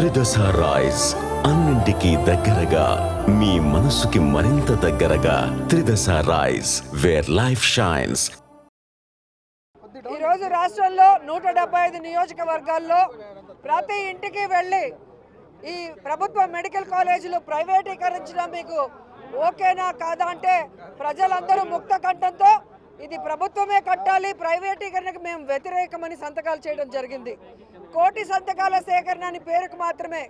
త్రిదశ rice అన్నింటికీ దగ్గరగా మీ మనసుకి మరింత దగ్గరగా త్రిదశ రైస్ వేర్ లైఫ్ షైన్స్. ఈరోజు రాష్ట్రంలో 175 నియోజకవర్గాల్లో ప్రతి ఇంటికి వెళ్ళి ఈ ప్రభుత్వ మెడికల్ కాలేజీలు ప్రైవేటీకరించడం మీకు ఓకేనా కాదా అంటే ప్రజలందరూ ముక్త కంఠంతో ఇది ప్రభుత్వమే కట్టాలి, ప్రైవేటీకరణకు మేము వ్యతిరేకమని సంతకాలు చేయడం జరిగింది. కోటి సంతకాల సేకరణ అని పేరుకు మాత్రమే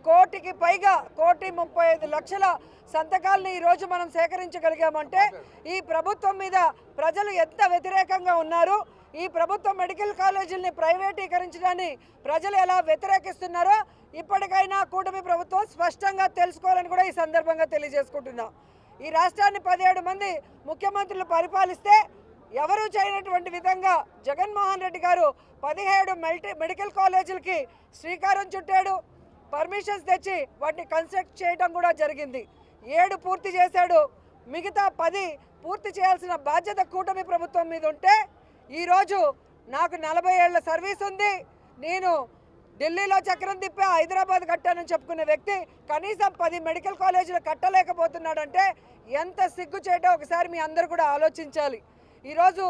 కోటికి పైగా 1,35,00,000 సంతకాలను ఈరోజు మనం సేకరించగలిగామంటే ఈ ప్రభుత్వం మీద ప్రజలు ఎంత వ్యతిరేకంగా ఉన్నారు, ఈ ప్రభుత్వ మెడికల్ కాలేజీలని ప్రైవేటీకరించడాన్ని ప్రజలు ఎలా వ్యతిరేకిస్తున్నారో ఇప్పటికైనా కూటమి ప్రభుత్వం స్పష్టంగా తెలుసుకోవాలని కూడా ఈ సందర్భంగా తెలియజేసుకుంటున్నాం. ఈ రాష్ట్రాన్ని 17 మంది ముఖ్యమంత్రులు పరిపాలిస్తే ఎవరూ చేయనటువంటి విధంగా జగన్మోహన్ రెడ్డి గారు 17 మెడికల్ కాలేజీలకి శ్రీకారం చుట్టాడు. పర్మిషన్స్ తెచ్చి వాటిని కన్స్ట్రక్ట్ చేయడం కూడా జరిగింది. 7 పూర్తి చేశాడు. మిగతా 10 పూర్తి చేయాల్సిన బాధ్యత కూటమి ప్రభుత్వం మీద ఉంటే ఈరోజు నాకు 40 ఏళ్ల సర్వీస్ ఉంది, నేను ఢిల్లీలో చక్రం తిప్పి హైదరాబాద్ కట్టానని చెప్పుకునే వ్యక్తి కనీసం 10 మెడికల్ కాలేజీలు కట్టలేకపోతున్నాడంటే ఎంత సిగ్గు చేయటో ఒకసారి మీ అందరూ కూడా ఆలోచించాలి. ఈరోజు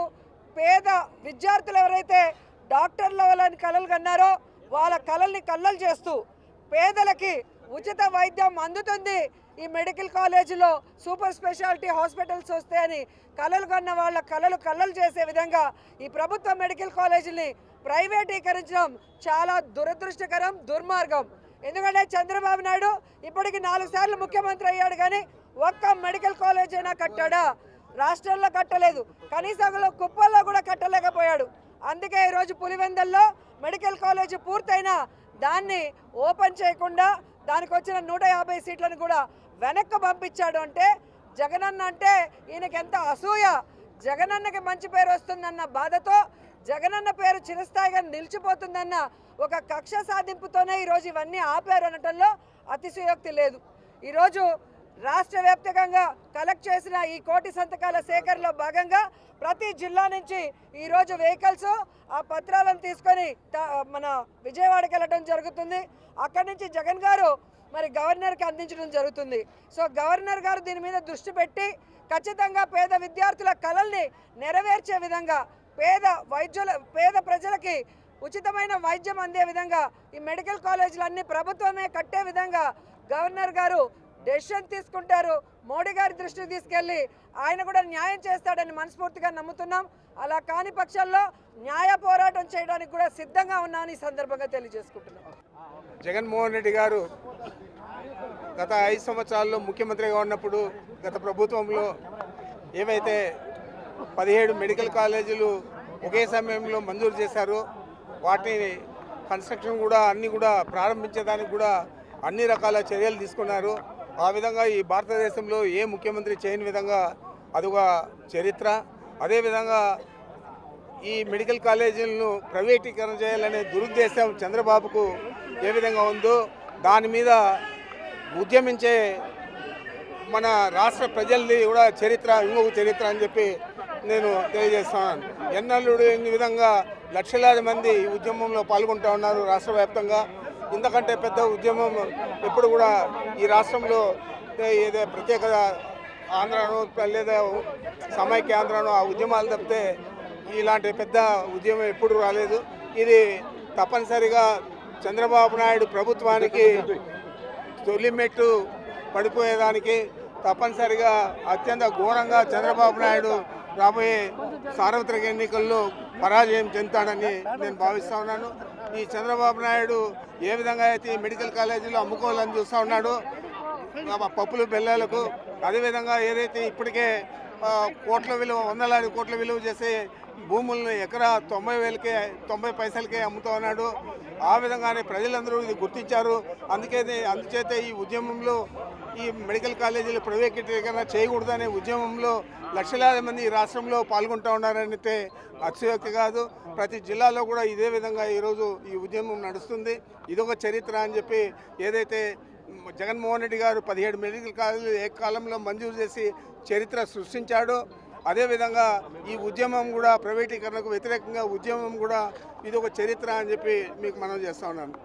పేద విద్యార్థులు ఎవరైతే డాక్టర్ల వాళ్ళని కలలు కన్నారో వాళ్ళ కలల్ని కల్లలు చేస్తూ పేదలకి ఉచిత వైద్యం అందుతుంది, ఈ మెడికల్ కాలేజీలో సూపర్ స్పెషాలిటీ హాస్పిటల్స్ వస్తాయని కలలు కన్న వాళ్ళ కలలు చేసే విధంగా ఈ ప్రభుత్వ మెడికల్ కాలేజీని ప్రైవేటీకరించడం చాలా దురదృష్టకరం, దుర్మార్గం. ఎందుకంటే చంద్రబాబు నాయుడు ఇప్పటికి 4 సార్లు ముఖ్యమంత్రి అయ్యాడు, కానీ ఒక్క మెడికల్ కాలేజ్ అయినా కట్టాడా? రాష్ట్రంలో కట్టలేదు, కనీసం కుప్పల్లో కూడా కట్టలేకపోయాడు. అందుకే ఈరోజు పులివెందల్లో మెడికల్ కాలేజీ పూర్తయినా దాన్ని ఓపెన్ చేయకుండా దానికి వచ్చిన 150 సీట్లను కూడా వెనక్కి పంపించాడు. అంటే జగనన్న అంటే ఈయనకి ఎంత అసూయ, జగనన్నకి మంచి పేరు వస్తుందన్న బాధతో జగనన్న పేరు చిరస్థాయిగా నిలిచిపోతుందన్న ఒక కక్ష సాధింపుతోనే ఈరోజు ఇవన్నీ ఆపారు అనటంలో అతిశయోక్తి లేదు. ఈరోజు రాష్ట్ర వ్యాప్తంగా కలెక్ట్ చేసిన ఈ కోటి సంతకాల సేకరణలో భాగంగా ప్రతి జిల్లా నుంచి ఈరోజు వెహికల్స్ ఆ పత్రాలను తీసుకొని మన విజయవాడకి వెళ్ళడం జరుగుతుంది. అక్కడి నుంచి జగన్ గారు మరి గవర్నర్కి అందించడం జరుగుతుంది. సో గవర్నర్ గారు దీని మీద దృష్టి పెట్టి ఖచ్చితంగా పేద విద్యార్థుల కలల్ని నెరవేర్చే విధంగా పేద ప్రజలకి ఉచితమైన వైద్యం అందే విధంగా ఈ మెడికల్ కాలేజీలన్నీ ప్రభుత్వమే కట్టే విధంగా గవర్నర్ గారు డెసిషన్ తీసుకుంటారు. మోడీ గారి దృష్టికి తీసుకెళ్లి ఆయన కూడా న్యాయం చేస్తాడని మనస్ఫూర్తిగా నమ్ముతున్నాం. అలా కాని పక్షాల్లో న్యాయ పోరాటం చేయడానికి కూడా సిద్ధంగా ఉన్నామని ఈ సందర్భంగా తెలియజేసుకుంటున్నాం. జగన్మోహన్ రెడ్డి గారు గత 5 సంవత్సరాల్లో ముఖ్యమంత్రిగా ఉన్నప్పుడు గత ప్రభుత్వంలో ఏవైతే 17 మెడికల్ కాలేజీలు ఒకే సమయంలో మంజూరు చేశారో వాటిని కన్స్ట్రక్షన్ కూడా అన్నీ కూడా ప్రారంభించేదానికి కూడా అన్ని రకాల చర్యలు తీసుకున్నారు. ఆ విధంగా ఈ భారతదేశంలో ఏ ముఖ్యమంత్రి చేయని విధంగా అదొక చరిత్ర. అదేవిధంగా ఈ మెడికల్ కాలేజీలను ప్రైవేటీకరణ చేయాలనే దురుద్దేశం చంద్రబాబుకు ఏ విధంగా ఉందో దాని మీద ఉద్యమించే మన రాష్ట్ర ప్రజల్ని కూడా చరిత్ర ఇంకొక చరిత్ర అని చెప్పి నేను తెలియజేస్తున్నాను. ఎన్నెల్లుడు ఈ విధంగా లక్షలాది మంది ఈ ఉద్యమంలో పాల్గొంటూ ఉన్నారు రాష్ట్ర వ్యాప్తంగా. ఇంతకంటే పెద్ద ఉద్యమం ఎప్పుడు కూడా ఈ రాష్ట్రంలో ఏదో ప్రత్యేక ఆంధ్రాను లేదా సమైక్య ఆంధ్రాను ఆ ఉద్యమాలు తప్పితే ఇలాంటి పెద్ద ఉద్యమం ఎప్పుడు రాలేదు. ఇది తప్పనిసరిగా చంద్రబాబు నాయుడు ప్రభుత్వానికి తొలిమెట్టు పడిపోయేదానికి తప్పనిసరిగా అత్యంత ఘోరంగా చంద్రబాబు నాయుడు రాబోయే సార్వత్రిక ఎన్నికల్లో పరాజయం చెందుతాడని నేను భావిస్తూ ఉన్నాను. ఈ చంద్రబాబు నాయుడు ఏ విధంగా అయితే ఈ మెడికల్ కాలేజీలో అమ్ముకోవాలని చూస్తూ ఉన్నాడు పప్పులు బెల్లాలకు, అదేవిధంగా ఏదైతే ఇప్పటికే వందలాది కోట్ల విలువ చేసే భూములను ఎకరా 90 పైసలకే అమ్ముతూ ఉన్నాడు. ఆ విధంగానే ప్రజలందరూ ఇది గుర్తించారు. అందుచేత ఈ ఉద్యమంలో ఈ మెడికల్ కాలేజీలు ప్రైవేటీకరణ చేయకూడదనే ఉద్యమంలో లక్షలాది మంది ఈ రాష్ట్రంలో పాల్గొంటూ ఉన్నారంటే అతిశయోక్తి కాదు. ప్రతి జిల్లాలో కూడా ఇదే విధంగా ఈరోజు ఈ ఉద్యమం నడుస్తుంది. ఇదొక చరిత్ర అని చెప్పి ఏదైతే జగన్మోహన్ రెడ్డి గారు 17 మెడికల్ కాలేజీలు ఏకకాలంలో మంజూరు చేసి చరిత్ర సృష్టించాడో అదేవిధంగా ఈ ఉద్యమం కూడా ప్రైవేటీకరణకు వ్యతిరేకంగా ఉద్యమం కూడా ఇది ఒక చరిత్ర అని చెప్పి మీకు మనం చేస్తా ఉన్నాను.